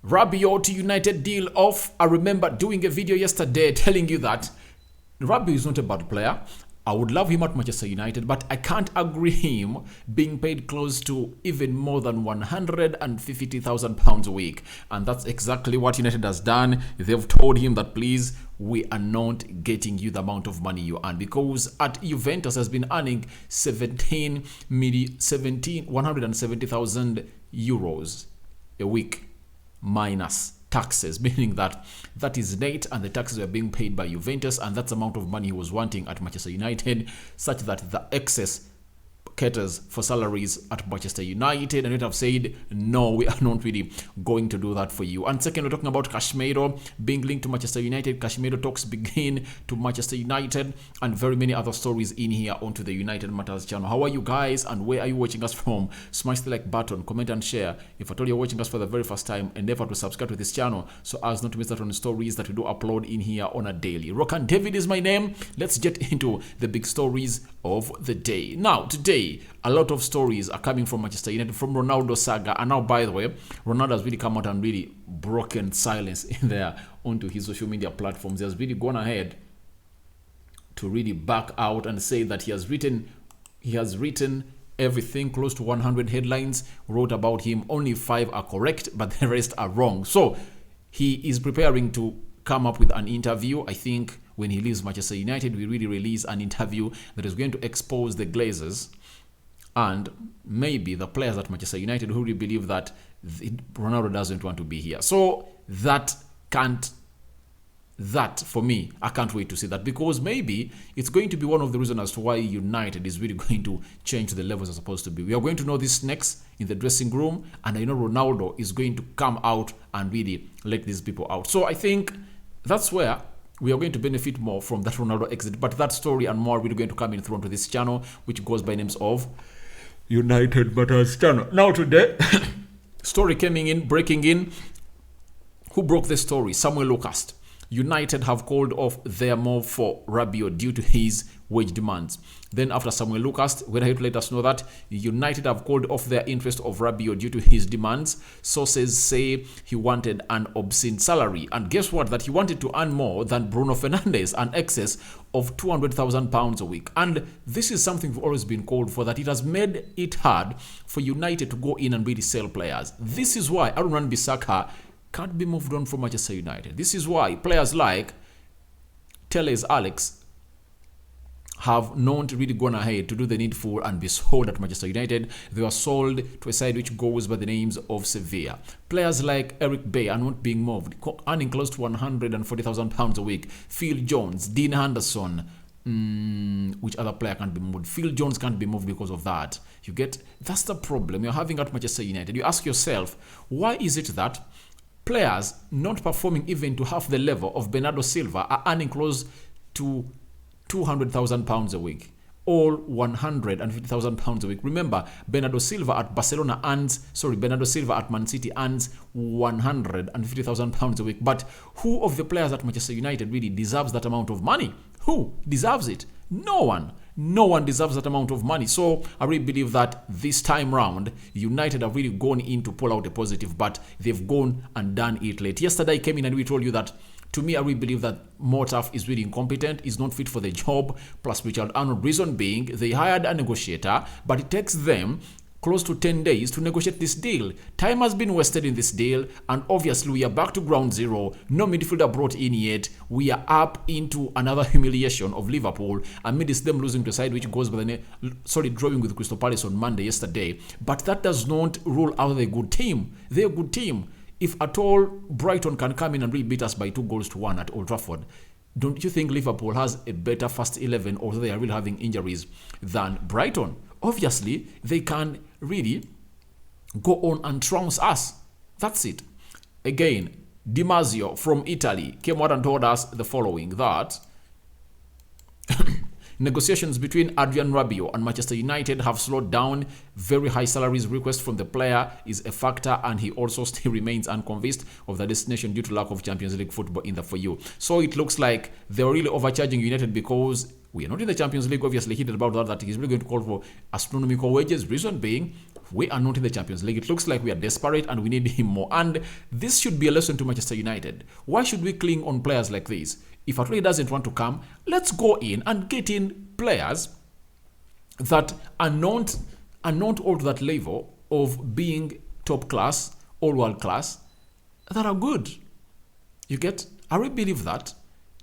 Rabiot United deal off. I remember doing a video yesterday telling you that Rabiot is not a bad player. I would love him at Manchester United, but I can't agree him being paid close to even more than £150,000 a week. And that's exactly what United has done. They've told him that, please, we are not getting you the amount of money you earn, because at Juventus has been earning 170,000 euros a week minus taxes, meaning that is net, and the taxes were being paid by Juventus, and that's the amount of money he was wanting at Manchester United, such that the excess caters for salaries at Manchester United, and United have said, no, we are not really going to do that for you. And second, we're talking about Casemeiro being linked to Manchester United. Casemeiro talks begin to Manchester United, and very many other stories in here onto the United Matters channel. How are you guys, and where are you watching us from? Smash the like button, comment and share. If at all you're watching us for the very first time, endeavor to subscribe to this channel so as not to miss out on the stories that we do upload in here on a daily. Rokan David is my name. Let's get into the big stories of the day. Now, today, a lot of stories are coming from Manchester United, from Ronaldo saga, and now, by the way, Ronaldo has really come out and really broken silence in there onto his social media platforms. He has really gone ahead to really back out and say that he has written everything. Close to 100 headlines wrote about him. Only 5 are correct, but the rest are wrong. So he is preparing to come up with an interview. I think when he leaves Manchester United, we really release an interview that is going to expose the Glazers and maybe the players at Manchester United who really believe that Ronaldo doesn't want to be here. So that for me, I can't wait to see that, because maybe it's going to be one of the reasons as to why United is really going to change to the levels it's supposed to be. We are going to know this next in the dressing room, and I know Ronaldo is going to come out and really let these people out. So I think that's where we are going to benefit more from that Ronaldo exit. But that story and more really going to come in through onto this channel, which goes by names of United Matters channel. Now today, story breaking in. Who broke the story? Samuel Lucas. United have called off their move for Rabiot due to his wage demands. Then after Samuel Lucas went ahead to let us know that United have called off their interest of Rabiot due to his demands. Sources say he wanted an obscene salary. And guess what? That he wanted to earn more than Bruno Fernandes, an excess of £200,000 a week. And this is something we've always been called for, that it has made it hard for United to go in and really sell players. This is why Adrien Rabiot can't be moved on from Manchester United. This is why players like Teles Alex have not really gone ahead to do the needful and be sold at Manchester United. They were sold to a side which goes by the names of Sevilla. Players like Eric Bay are not being moved, earning close to £140,000 a week. Phil Jones, Dean Henderson, which other player can't be moved? Phil Jones can't be moved because of that. You get? That's the problem you're having at Manchester United. You ask yourself, why is it that players not performing even to half the level of Bernardo Silva are earning close to £200,000 a week, all £150,000 a week? Remember, Bernardo Silva at Man City earns £150,000 a week. But who of the players at Manchester United really deserves that amount of money? Who deserves it? No one. No one deserves that amount of money. So I really believe that this time round, United have really gone in to pull out a positive, but they've gone and done it late. Yesterday I came in and we told you that, to me, I really believe that Motaf is really incompetent, is not fit for the job, plus Richard Arnold. Reason being, they hired a negotiator, but it takes them close to 10 days to negotiate this deal. Time has been wasted in this deal, and obviously we are back to ground zero. No midfielder brought in yet. We are up into another humiliation of Liverpool amidst them losing to a side which goes by the name, drawing with Crystal Palace on Monday yesterday. But that does not rule out a good team. They're a good team. If at all Brighton can come in and really beat us by 2-1 at Old Trafford, don't you think Liverpool has a better first 11, although they are really having injuries, than Brighton? Obviously, they can really go on and trounce us. That's it. Again, Di Marzio from Italy came out and told us the following, that Negotiations between Adrien Rabiot and Manchester United have slowed down. Very high salaries request from the player is a factor, and he also still remains unconvinced of the destination due to lack of Champions League football in the for you. So it looks like they're really overcharging United because we are not in the Champions League. Obviously, he did about that he's really going to call for astronomical wages. Reason being, we are not in the Champions League. It looks like we are desperate and we need him more. And this should be a lesson to Manchester United. Why should we cling on players like this? If Adrien doesn't want to come, let's go in and get in players that are not all to that level of being top class or world class, that are good. You get? I really believe that.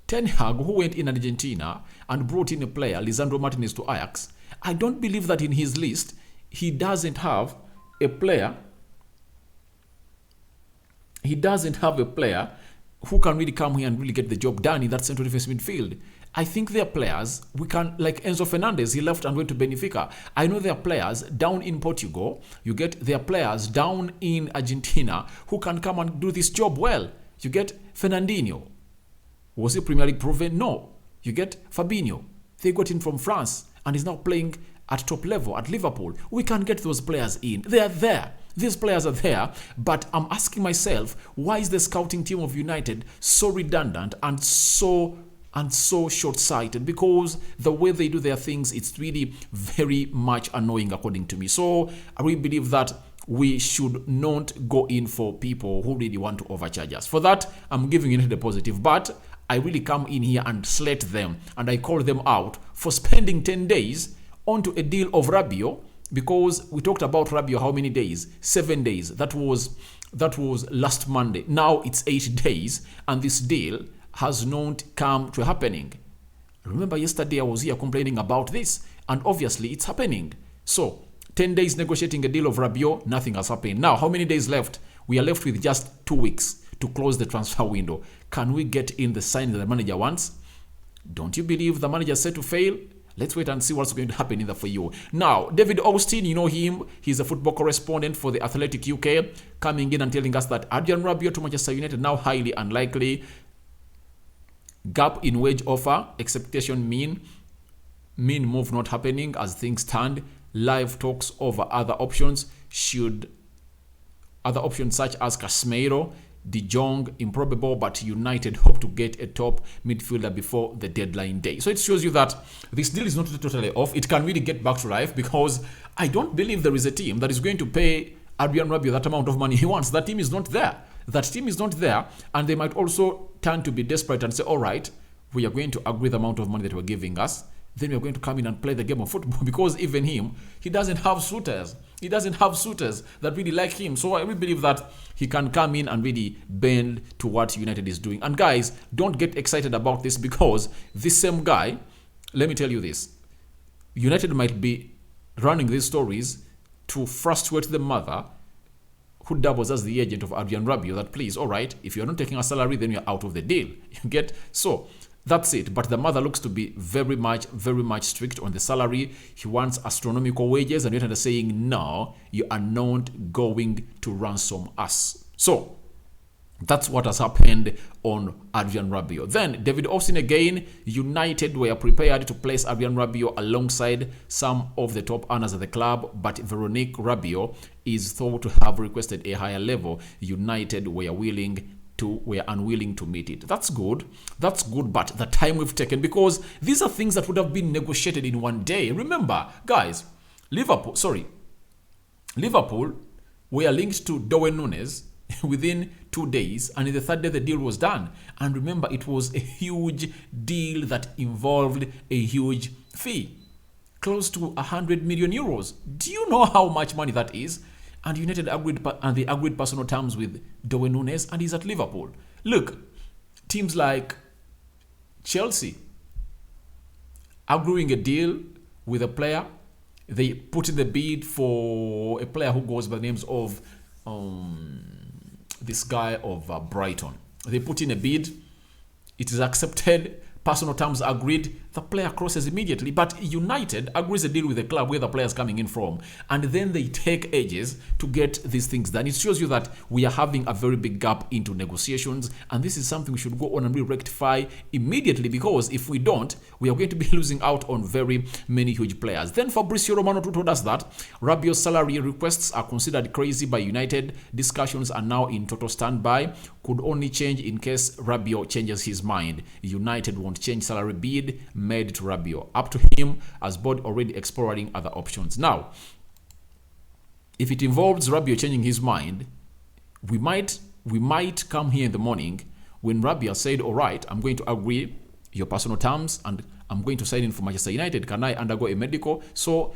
Ten Hag, who went in Argentina and brought in a player, Lisandro Martinez, to Ajax, I don't believe that in his list he doesn't have a player. He doesn't have a player who can really come here and really get the job done in that central defense midfield. I think there are players we can, like Enzo Fernandez, he left and went to Benfica. I know there are players down in Portugal. You get, there are players down in Argentina who can come and do this job well. You get Fernandinho. Was he Premier League proven? No. You get Fabinho. They got him from France and is now playing at top level at Liverpool. We can get those players in. They are there. These players are there, but I'm asking myself, why is the scouting team of United so redundant and so short-sighted? Because the way they do their things, it's really very much annoying according to me. So I really believe that we should not go in for people who really want to overcharge us. For that, I'm giving United a positive, but I really come in here and slate them, and I call them out for spending 10 days onto a deal of Rabiot, because we talked about Rabiot how many days? 7 days. That was last Monday. Now it's 8 days, and this deal has not come to happening. Remember yesterday I was here complaining about this, and obviously it's happening. So 10 days negotiating a deal of Rabiot, nothing has happened. Now how many days left? We are left with just 2 weeks to close the transfer window. Can we get in the sign that the manager wants? Don't you believe the manager is set to fail? Let's wait and see what's going to happen in the for you. Now, David Austin, you know him. He's a football correspondent for the Athletic UK, coming in and telling us that Adrien Rabiot to Manchester United now highly unlikely. Gap in wage offer, expectation mean move not happening as things stand. Live talks over other options such as Casemeiro, De Jong, improbable, but United hope to get a top midfielder before the deadline day. So it shows you that this deal is not totally off. It can really get back to life, because I don't believe there is a team that is going to pay Adrien Rabiot that amount of money he wants. That team is not there. That team is not there, and they might also turn to be desperate and say, all right, we are going to agree the amount of money that we're giving us. Then we're going to come in and play the game of football, because even him, he doesn't have suitors. He doesn't have suitors that really like him. So I really believe that he can come in and really bend to what United is doing. And guys, don't get excited about this, because this same guy, let me tell you this, United might be running these stories to frustrate the mother who doubles as the agent of Adrien Rabiot, that please, all right, if you're not taking a salary, then you're out of the deal. You get? So that's it. But the mother looks to be very much strict on the salary. He wants astronomical wages, and United are saying, no, you are not going to ransom us. So that's what has happened on Adrien Rabiot. Then David Austin again, United were prepared to place Adrien Rabiot alongside some of the top earners at the club, but Veronique Rabiot is thought to have requested a higher level. United were unwilling to meet it. That's good, but the time we've taken, because these are things that would have been negotiated in one day. Remember, guys, Liverpool were linked to Darwin Núñez within 2 days, and in the third day the deal was done. And remember, it was a huge deal that involved a huge fee, close to 100 million euros. Do you know how much money that is? And United agreed personal terms with Darwin Núñez, and he's at Liverpool. Look, teams like Chelsea agreeing a deal with a player, they put in the bid for a player who goes by the names of this guy of Brighton. They put in a bid, it is accepted, personal terms agreed, the player crosses immediately. But United agrees a deal with the club where the player is coming in from, and then they take ages to get these things done. It shows you that we are having a very big gap into negotiations, and this is something we should go on and rectify immediately, because if we don't, we are going to be losing out on very many huge players. Then Fabrizio Romano told us that Rabiot's salary requests are considered crazy by United. Discussions are now in total standby. Could only change in case Rabiot changes his mind. United won't change salary bid made to Rabiot. Up to him, as board already exploring other options. Now, if it involves Rabiot changing his mind, we might come here in the morning when Rabiot said, all right, I'm going to agree your personal terms and I'm going to sign in for Manchester United. Can I undergo a medical? So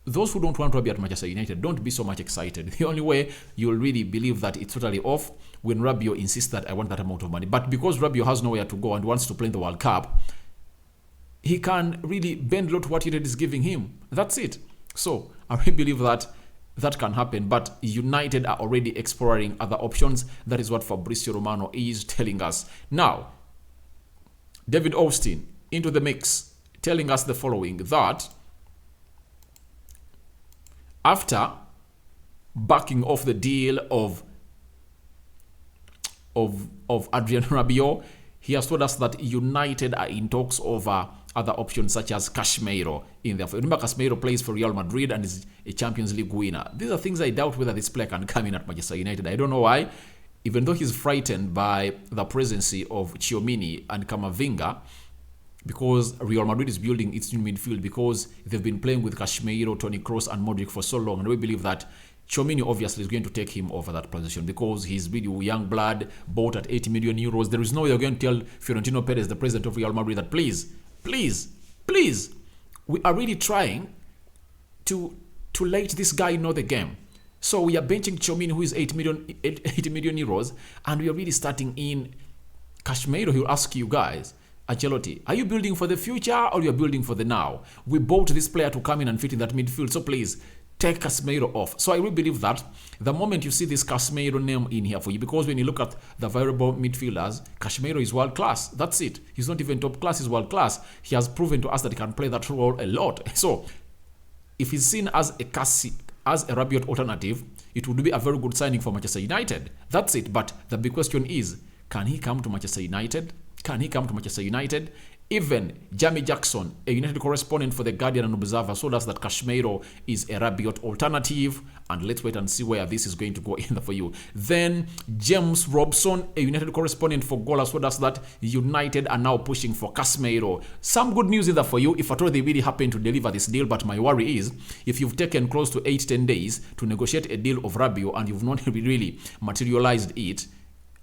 those who don't want Rabiot at Manchester United, don't be so much excited. The only way you'll really believe that it's totally off when Rabiot insists that I want that amount of money. But because Rabiot has nowhere to go and wants to play in the World Cup, he can really bend low to what United is giving him. That's it. So I really believe that that can happen, but United are already exploring other options. That is what Fabrizio Romano is telling us. Now, David Austin into the mix, telling us the following, that after backing off the deal of Adrien Rabiot, he has told us that United are in talks over other options such as Casemeiro in there. Remember, Casemiro plays for Real Madrid and is a Champions League winner. These are things I doubt whether this player can come in at Manchester United. I don't know why. Even though he's frightened by the presence of Tchouaméni and Camavinga, because Real Madrid is building its new midfield, because they've been playing with Casemiro, Toni Kroos and Modric for so long, and we believe that Tchouaméni obviously is going to take him over that position because he's really young blood, bought at 80 million euros. There is no way you're going to tell Florentino Perez, the president of Real Madrid, that please, we are really trying to let this guy know the game. So we are benching Tchouaméni, who is 80 million euros, and we are really starting in Casemiro. He'll ask you guys, Ancelotti, are you building for the future or you're building for the now? We bought this player to come in and fit in that midfield, so please take Casemiro off. So I really believe that the moment you see this Casemiro name in here for you, because when you look at the variable midfielders, Casemiro is world class. That's it. He's not even top class, he's world class. He has proven to us that he can play that role a lot. So if he's seen as a Rabiot alternative, it would be a very good signing for Manchester United. That's it. But the big question is, can he come to Manchester United? Can he come to Manchester United? Even Jamie Jackson, a United correspondent for the Guardian and Observer, told us that Casemiro is a Rabiot alternative, and let's wait and see where this is going to go in for you. Then James Robson, a United correspondent for Goal, told us that United are now pushing for Casemiro. Some good news in there for you if at all they really happen to deliver this deal, but my worry is if you've taken close to 8-10 days to negotiate a deal of Rabiot and you've not really materialized it,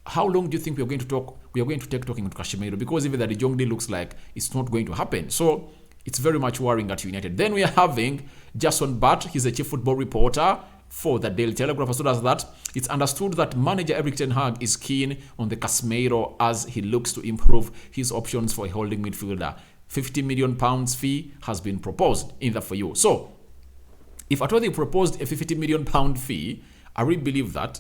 how long do you think we are going to take talking to Casemiro? Because even the De Jong deal looks like it's not going to happen. So it's very much worrying at United. Then we are having Jason Butt. He's a chief football reporter for the Daily Telegraph. As well as that, it's understood that manager Erik ten Hag is keen on the Casemiro as he looks to improve his options for a holding midfielder. £50 million fee has been proposed in that for you. So if at all they proposed a £50 million fee, I really believe that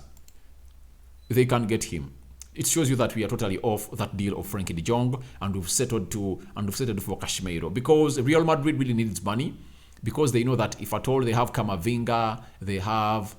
they can get him. It shows you that we are totally off that deal of Frankie de Jong, and we've settled for Casemiro, because Real Madrid really needs money, because they know that if at all they have Camavinga, they have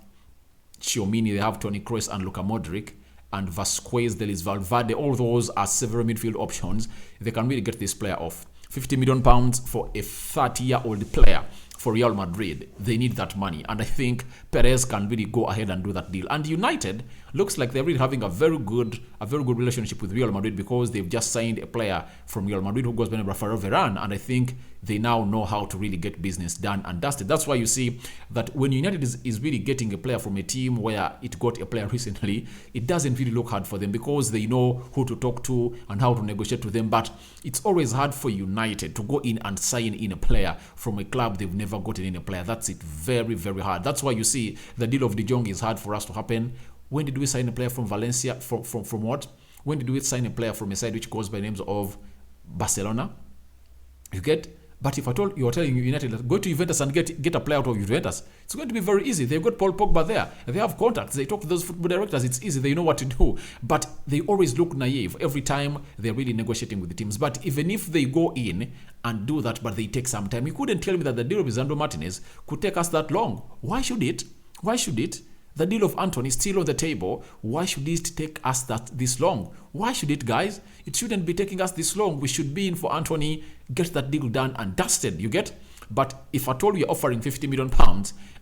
Tchouaméni, they have Toni Kroos and Luka Modric, and Vasquez, there is Valverde, all those are several midfield options. They can really get this player off. £50 million for a 30-year-old player for Real Madrid. They need that money, and I think Perez can really go ahead and do that deal. And United looks like they're really having a very good relationship with Real Madrid, because they've just signed a player from Real Madrid who goes by Rafael Varane, and I think they now know how to really get business done and dusted. That's why you see that when United is really getting a player from a team where it got a player recently, it doesn't really look hard for them, because they know who to talk to and how to negotiate with them. But it's always hard for United to go in and sign in a player from a club they've never gotten in a player. That's it. Very, very hard. That's why you see the deal of De Jong is hard for us to happen. When did we sign a player from Valencia? From what? When did we sign a player from a side which goes by names of Barcelona? You get? But if I told you, are telling United, go to Juventus and get a player out of Juventus, it's going to be very easy. They've got Paul Pogba there. They have contacts. They talk to those football directors. It's easy. They know what to do. But they always look naive every time they're really negotiating with the teams. But even if they go in and do that, but they take some time, you couldn't tell me that the deal of Lisandro Martinez could take us that long. Why should it? Why should it? The deal of Antony is still on the table. Why should it take us this long? Why should it, guys? It shouldn't be taking us this long. We should be in for Antony, get that deal done and dusted, you get? But if at all you're offering £50 million,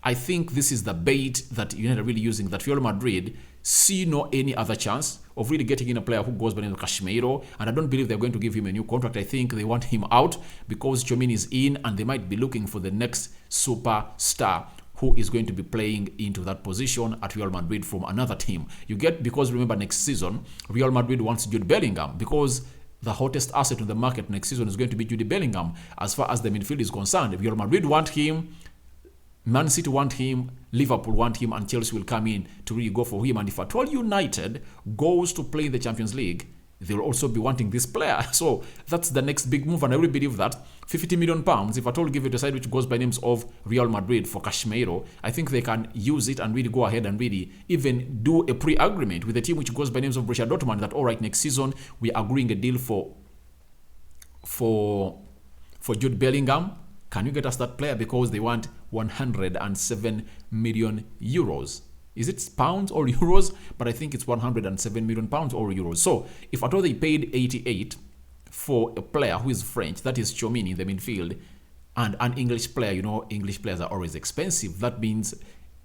I think this is the bait that United are really using, that Real Madrid see no any other chance of really getting in a player who goes by the name of Casemeiro, and I don't believe they're going to give him a new contract. I think they want him out because Tchouaméni is in, and they might be looking for the next superstar who is going to be playing into that position at Real Madrid from another team. You get, because remember next season, Real Madrid wants Jude Bellingham, because the hottest asset in the market next season is going to be Jude Bellingham. As far as the midfield is concerned, Real Madrid want him, Man City want him, Liverpool want him, and Chelsea will come in to really go for him. And if at all United goes to play in the Champions League, they will also be wanting this player. So that's the next big move, and I really believe that £50 million, if at all give it a side which goes by names of Real Madrid for Casemiro, I think they can use it and really go ahead and really even do a pre-agreement with the team which goes by names of Borussia Dortmund, that all right, next season we are agreeing a deal for Jude Bellingham. Can you get us that player? Because they want 107 million euros. Is it pounds or euros? But I think it's 107 million pounds or euros. So if at all they paid 88 for a player who is French, that is Tchouaméni in the midfield, and an English player, you know, English players are always expensive. That means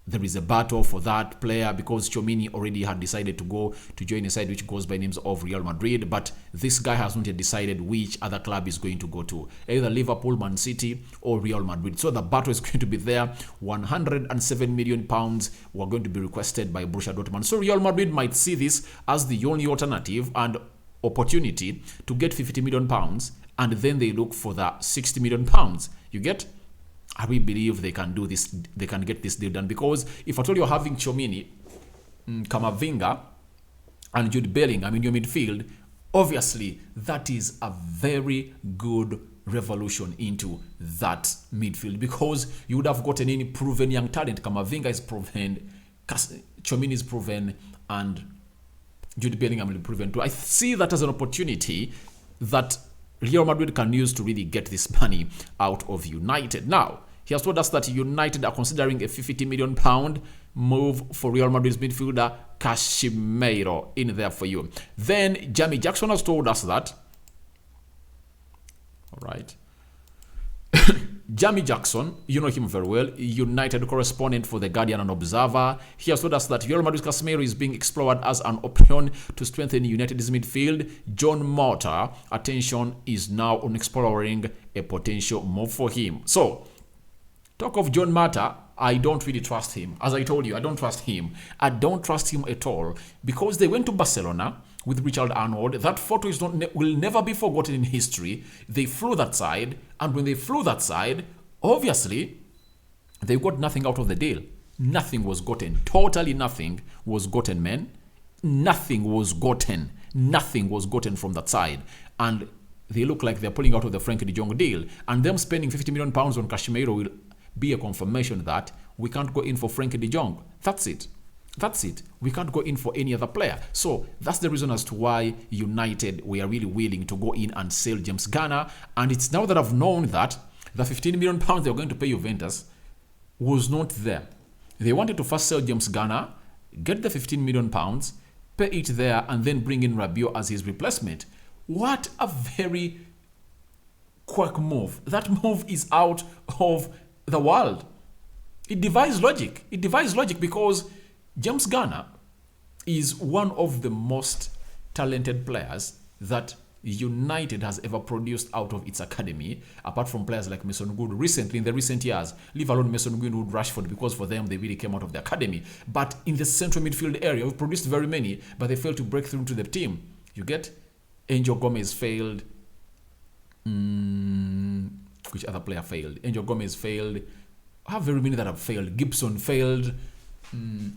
there is a battle for that player, because Tchouaméni already had decided to go to join a side which goes by names of Real Madrid, but this guy has not yet decided which other club is going to go to, either Liverpool, Man City, or Real Madrid. So the battle is going to be there. 107 million pounds were going to be requested by Borussia Dortmund. So Real Madrid might see this as the only alternative and opportunity to get 50 million pounds, and then they look for the 60 million pounds. You get? I really believe they can do this. They can get this deal done, because if at all you're having Tchouaméni, Camavinga, and Jude Bellingham in your midfield, obviously that is a very good revolution into that midfield, because you would have gotten any proven young talent. Camavinga is proven, Tchouaméni is proven, and Jude Bellingham will be proven too. I see that as an opportunity that Real Madrid can use to really get this money out of United. Now, he has told us that United are considering a £50 million move for Real Madrid's midfielder Casemeiro in there for you. Then Jamie Jackson has told us that. All right. Jamie Jackson, you know him very well, United correspondent for The Guardian and Observer. He has told us that Real Madrid's Casemiro is being explored as an option to strengthen United's midfield. John Mota, attention is now on exploring a potential move for him. So, talk of John Mata, I don't really trust him. As I told you, I don't trust him. I don't trust him at all, because they went to Barcelona with Richard Arnold. That photo will never be forgotten in history. They flew that side, and when they flew that side, obviously, they got nothing out of the deal. Nothing was gotten. Totally nothing was gotten, man. Nothing was gotten. Nothing was gotten from that side. And they look like they're pulling out of the Frankie de Jong deal. And them spending £50 million on Casemiro will be a confirmation that we can't go in for Frankie de Jong. That's it. That's it. We can't go in for any other player. So that's the reason as to why United were really willing to go in and sell James Garner. And it's now that I've known that the £15 million they were going to pay Juventus was not there. They wanted to first sell James Garner, get the £15 million, pay it there, and then bring in Rabiot as his replacement. What a very quack move. That move is out of the world. It defies logic. It defies logic, because James Garner is one of the most talented players that United has ever produced out of its academy, apart from players like Mason Greenwood recently, in the recent years. Leave alone Mason Greenwood, Rashford, because for them, they really came out of the academy. But in the central midfield area, we've produced very many, but they failed to break through to the team. You get? Angel Gomez failed. Which other player failed? Angel Gomez failed. I have very many that have failed. Gibson failed.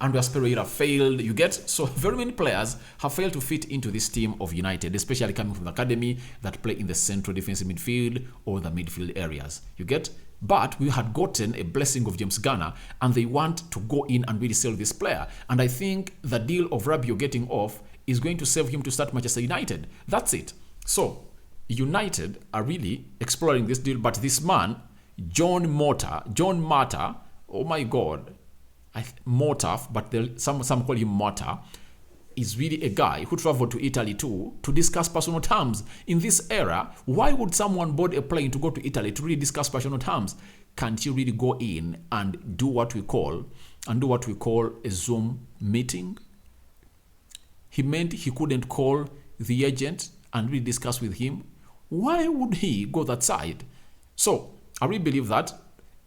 Andreas Pereira failed, you get? So very many players have failed to fit into this team of United, especially coming from the academy that play in the central defensive midfield or the midfield areas, you get? But we had gotten a blessing of James Garner, and they want to go in and really sell this player. And I think the deal of Rabiot getting off is going to save him to start Manchester United. That's it. So United are really exploring this deal, but this man, John Mata, oh my God, Motaf, but some call him Mata, is really a guy who traveled to Italy too to discuss personal terms. In this era, why would someone board a plane to go to Italy to really discuss personal terms? Can't you really go in and do what we call a Zoom meeting? He meant he couldn't call the agent and really discuss with him. Why would he go that side? So I really believe that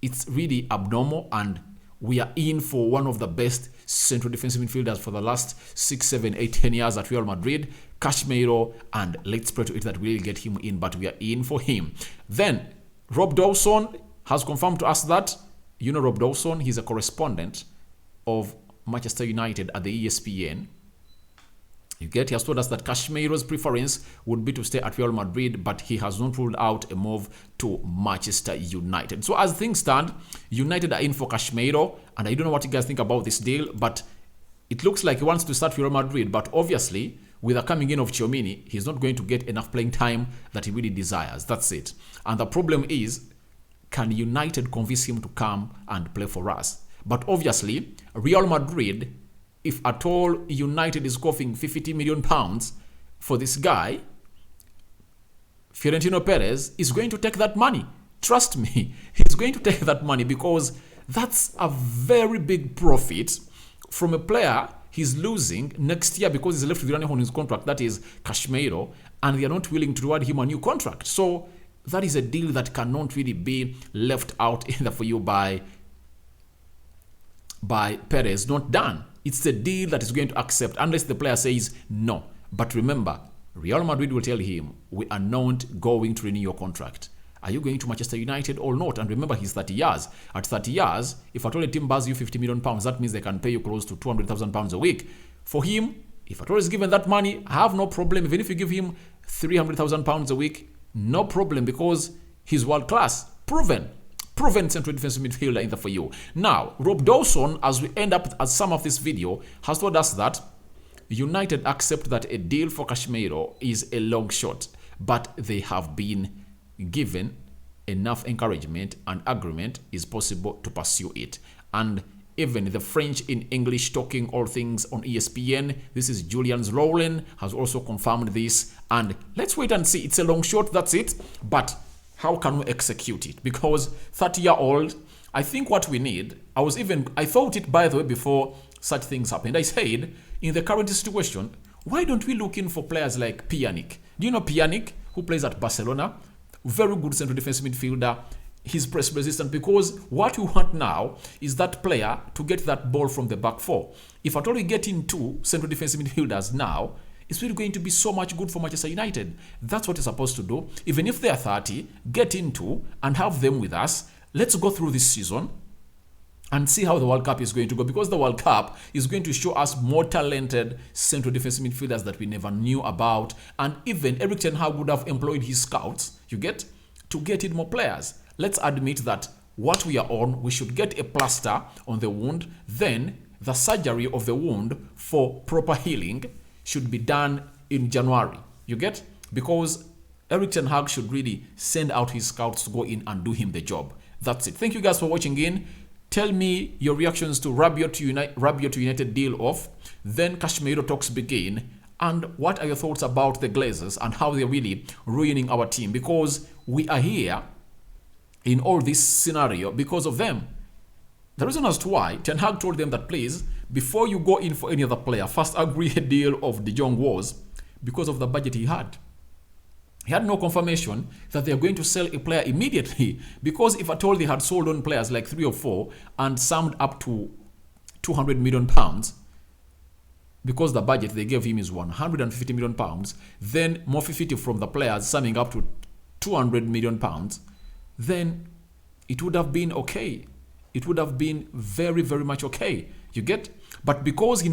it's really abnormal, and we are in for one of the best central defensive midfielders for the last 6, 7, 8, 10 years at Real Madrid, Casemeiro, and let's pray to it that we'll get him in, but we are in for him. Then Rob Dawson has confirmed to us that, you know Rob Dawson, he's a correspondent of Manchester United at the ESPN. You get, he has told us that Casemeiro's preference would be to stay at Real Madrid, but he has not ruled out a move to Manchester United. So as things stand, United are in for Casemiro, and I don't know what you guys think about this deal, but it looks like he wants to start Real Madrid, but obviously with the coming in of Tchouaméni, he's not going to get enough playing time that he really desires. That's it. And the problem is, can United convince him to come and play for us? But obviously, Real Madrid, if at all United is coughing £50 million for this guy, Florentino Perez is going to take that money. Trust me, he's going to take that money, because that's a very big profit from a player he's losing next year because he's left with running on his contract, that is Casemiro, and they are not willing to reward him a new contract. So that is a deal that cannot really be left out in the for you by Perez, not done. It's a deal that is going to accept unless the player says no. But remember, Real Madrid will tell him, we are not going to renew your contract. Are you going to Manchester United or not? And remember, he's 30 years. At 30 years, if at all a team buys you £50 million, that means they can pay you close to £200,000 a week. For him, if at all is given that money, I have no problem. Even if you give him £300,000 a week, no problem, because he's world class. Proven central defensive midfielder in the for you. Now, Rob Dawson, as we end up at some of this video, has told us that United accept that a deal for Casemiro is a long shot, but they have been given enough encouragement and agreement is possible to pursue it. And even the French in English talking all things on ESPN, this is Julian Rowland, has also confirmed this. And let's wait and see. It's a long shot, that's it. But how can we execute it? Because 30-year-old, I think what we need, I thought it, by the way, before such things happened. I said, in the current situation, why don't we look in for players like Pjanic? Do you know Pjanic, who plays at Barcelona? Very good central defensive midfielder. He's press resistant, because what we want now is that player to get that ball from the back four. If at all we get in two central defensive midfielders now, it's really going to be so much good for Manchester United. That's what you're supposed to do. Even if they are 30, get into and have them with us. Let's go through this season and see how the World Cup is going to go, because the World Cup is going to show us more talented central defensive midfielders that we never knew about. And even Erik ten Hag would have employed his scouts, you get, to get in more players. Let's admit that what we are on, we should get a plaster on the wound. Then the surgery of the wound for proper healing should be done in January, you get? Because Erik ten Hag should really send out his scouts to go in and do him the job. That's it. Thank you guys for watching in. Tell me your reactions to Rabiot to United deal off. Then Casemiro talks begin. And what are your thoughts about the Glazers and how they're really ruining our team? Because we are here in all this scenario because of them. The reason as to why Ten Hag told them that, please, before you go in for any other player, first agree a deal of De Jong was because of the budget he had. He had no confirmation that they are going to sell a player immediately, because if at all they had sold on players like 3 or 4 and summed up to £200 million, because the budget they gave him is £150 million, then more 50 from the players summing up to £200 million, then it would have been okay. it would have been very, very much okay. You get? But because he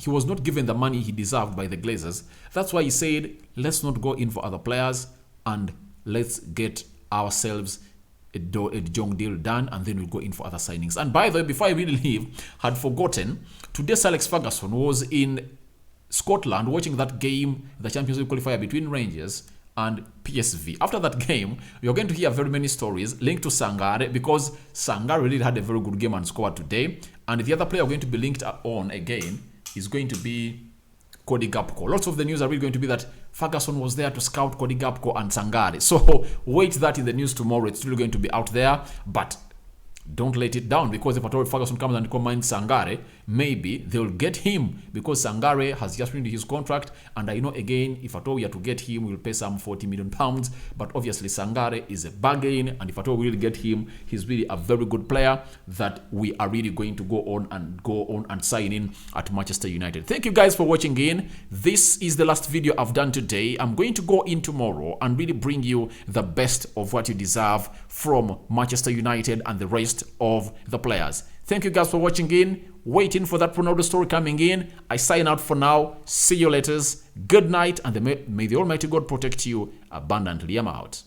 was not given the money he deserved by the Glazers, that's why he said, let's not go in for other players and let's get ourselves a Jong deal done, and then we'll go in for other signings. And by the way, before I really leave, had forgotten, today Sir Alex Ferguson was in Scotland watching that game, the Champions League qualifier between Rangers and PSV. After that game, you're going to hear very many stories linked to Sangare, because Sangare really had a very good game and scored today. And the other player going to be linked on again is going to be Cody Gakpo. Lots of the news are really going to be that Ferguson was there to scout Cody Gakpo and Sangare. So wait that in the news tomorrow. It's still going to be out there, but don't let it down, because if at all Ferguson comes and commands Sangare, maybe they'll get him, because Sangare has just renewed his contract. And I know, again, if at all we are to get him, we'll pay some £40 million. But obviously Sangare is a bargain, and if at all we will get him, he's really a very good player that we are really going to go on and sign in at Manchester United. Thank you guys for watching in. This is the last video I've done today. I'm going to go in tomorrow and really bring you the best of what you deserve from Manchester United and the rest of the players. Thank you guys for watching in. Waiting for that Ronaldo story coming in. I sign out for now. See you later. Good night, and may the Almighty God protect you abundantly. I'm out.